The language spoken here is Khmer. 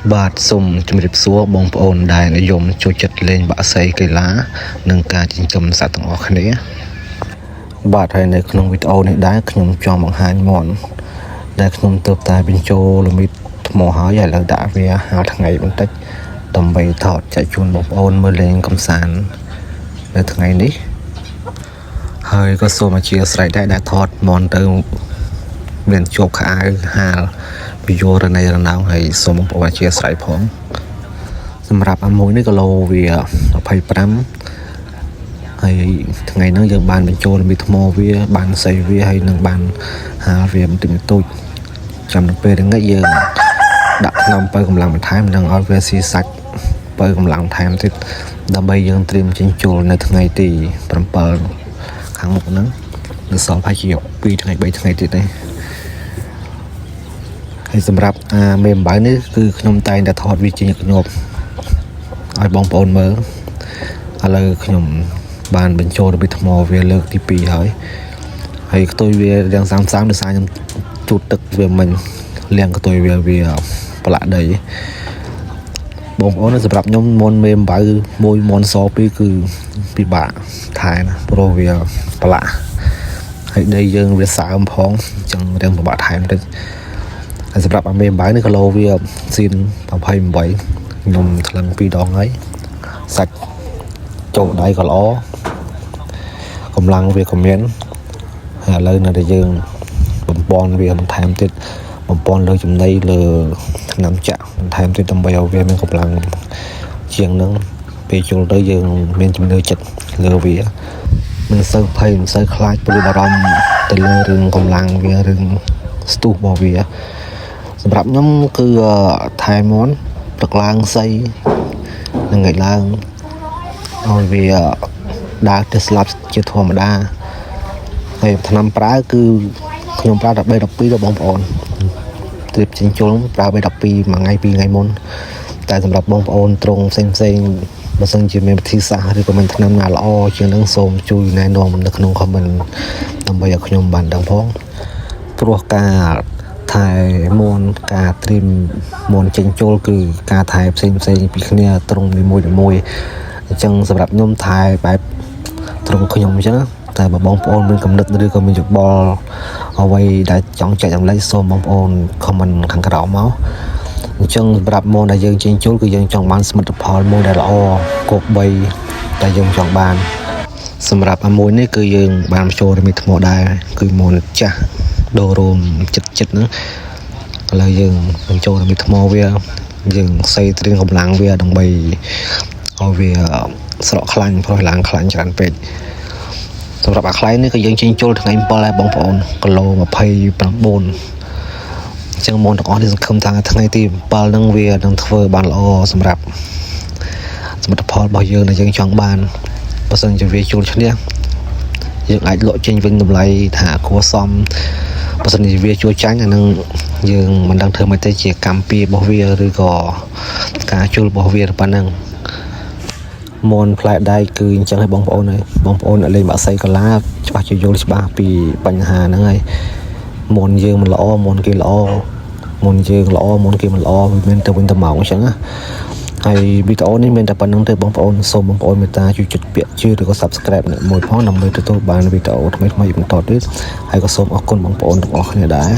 បាទសូមជម្រាបសួរបងប្អូនដែលនិយមចូលចិត្តលេងបាក់សីកីឡានិងការចិញ្ចឹមសត្វទាំងអស់គ្នាបាទហើយនៅក្នុងវីដេអូនេះដែរខ្ញុំចង់បង្ហាញមាន់ដែលខ្ញុំទើបតែបញ្ចូលលមីតថ្មហើយឥឡូវដាក់វាហាលថ្ងៃបន្តិចដើម្បីថតចែកជូនបងប្អូនមើលលេងកំសាន្តនៅថ្ងៃនេះហើយក៏សូមអធិស្ឋានដែរដែលថតមាន់ទៅមានជាប់ខោហាលពីយករណីរណោហើយសូមបងប្អូនអធិស្ឋានផងសម្រាប់អាមួយនេះគីឡូវា25ហើយថ្ងៃហ្នឹងយើងបានបញ្ចូលមីថ្មវាបានសៃវាហើយនឹងបានហាលវាបន្តិចបន្តួចចាំដល់ពេលថ្ងៃយើងដាក់ថ្នាំបើកម្លាំងបន្ថែមនិងឲ្យវាស៊ីសាច់បើកម្លាំងបន្ថែមទៀតដើម្បីយើងត្រៀមចេញចូលនៅថ្ងៃទី7ខាងមុខហ្នឹងនៅសល់ប្រហែលជា2ថ្ងៃ3ថ្ងៃទៀតទេហើយសម្រាប់មេអំបៅនេះគឺខ្ញុំតែងតែថតវាជាញឹកញាប់ឲ្យបងប្អូនមើលឥឡូវខ្ញុំបានបញ្ចូលរបៀបថ្មវាលើកទី2ហើយខ្ទុយវារាងសាំដោយសារខ្ញុំជូតទឹកវាមិញលាងខ្ទុយវាប្រឡាក់ដីបងប្អូនសម្រាប់ខ្ញុំមុនមេអំបៅមួយមុនស2គឺពិបាកថែណាព្រោះវាប្រឡាក់ហើយដីយើងវាសើមផងអញ្ចឹងរាងពិបាកថែមតិចហើយសម្រាប់អាមេអំបៅនេះគីឡូវាស៊ីន28ខ្ញុំថ្លឹង2ដងហើយសាច់ចូលដៃក៏ល្អកម្លាំងវាក៏មានហើយឥឡូវនៅតែយើងបំពន់វាបន្ថែមទៀតបំពន់លើចំណីលើថ្នាំចាក់បន្ថែមទៀតដើម្បីឲ្យវាមានកម្លាំងជាងនឹងពេលចូលទៅយើងមានជំនឿចិត្តលើវាមិនសូវភ័យមិនសូវខ្លាចព្រួយបារម្ភទៅលើរឿងកម្លាំងវារឿងស្ទុះរបស់វាសម្រាប់ខ្ញុំគឺថែមន់ព្រឹកឡើងសៃនឹងថ្ងៃឡើងឲ្យវាដើរទៅស្លាប់ជាធម្មតាហើយថ្នាំប្រើគឺខ្ញុំប្រើដល់3-12ទៅបងប្អូនត្រៀបចេញចូលប្រើ3-12មួយថ្ងៃ2ថ្ងៃមុនតែសម្រាប់បងប្អូនត្រង់ផ្សេងបើសិនជាមានវិធីសាស្ត្រឬក៏មានថ្នាំណាល្អជាងនឹងសូមជួយណែនាំនៅក្នុង comment ដើម្បីឲ្យខ្ញុំបានដឹងផងព្រោះការថែមាន់ការត្រៀមមាន់ចេញចូលគឺការថែផ្សេងពីគ្នាត្រង់នីមួយអញ្ចឹងសម្រាប់ខ្ញុំថែបែបត្រង់ខ្ញុំអញ្ចឹងតែបើបងប្អូនមានកំណត់ឬក៏មានយោបល់អ្វីដែលចង់ចែកចម្លែកសូមបងប្អូន comment ខាងក្រោមមកអញ្ចឹងសម្រាប់មាន់ដែលយើងចេញចូលគឺយើងចង់បានសមិទ្ធផលមួយដែលល្អគប់3តែយើងចង់បានសម្រាប់អាមួយនេះគឺយើងបានបញ្ចូលរមីថ្មដែរគឺមាន់ចាស់ដូររោមចិត្តហ្នឹងឥឡូវយើងបញ្ចូលរមីថ្មវាយើងសៃត្រៀមកម្លាំងវាដើម្បីឲ្យវាស្រកខ្លាញ់ព្រោះឡើងខ្លាញ់ច្រើនពេកសម្រាប់អាខ្លែងនេះក៏យើងចេញចូលថ្ងៃ7ដែរបងប្អូនគីឡូ29អញ្ចឹងមកទាំងអស់នេះសង្ឃឹមថាថ្ងៃទី7ហ្នឹងវានឹងធ្វើបានល្អសម្រាប់សមិទ្ធផលរបស់យើងដែលយើងចង់បានបើសិនជាវាជួលឈ្នះយើងអាចលក់ចេញវិញតម្លៃថាគួរសមបើសិនជាវាជួលចាញ់អានឹងយើងមិនដឹងធ្វើម៉េចទេជាកម្មពីរបស់វាឬក៏ការជួលរបស់វាប៉ុណ្ណឹងមន់ផ្លែដែកគឺអញ្ចឹងឲ្យបងប្អូនហើយបងប្អូនអ្នកលេងបាក់សីកីឡាច្បាស់ជាយល់ច្បាស់ពីបញ្ហាហ្នឹងហើយមន់យើងមិនល្អមន់គេល្អមន់យើងល្អមន់គេមិនល្អវាមានទៅវិញទៅមកអញ្ចឹងណាហើយវីដេអូនេះមានតែប៉ុណ្្នឹងទេបងប្អូនសូមបងប្អូនមេត្តាជួយចុចពាក្យជឿឬក៏ Subscribe មួយផងដើម្បីទទួលបានវីដេអូថ្មីៗបន្តទៀតហើយក៏សូមអរគុណបងប្អូនទាំងអស់គ្នាដែរ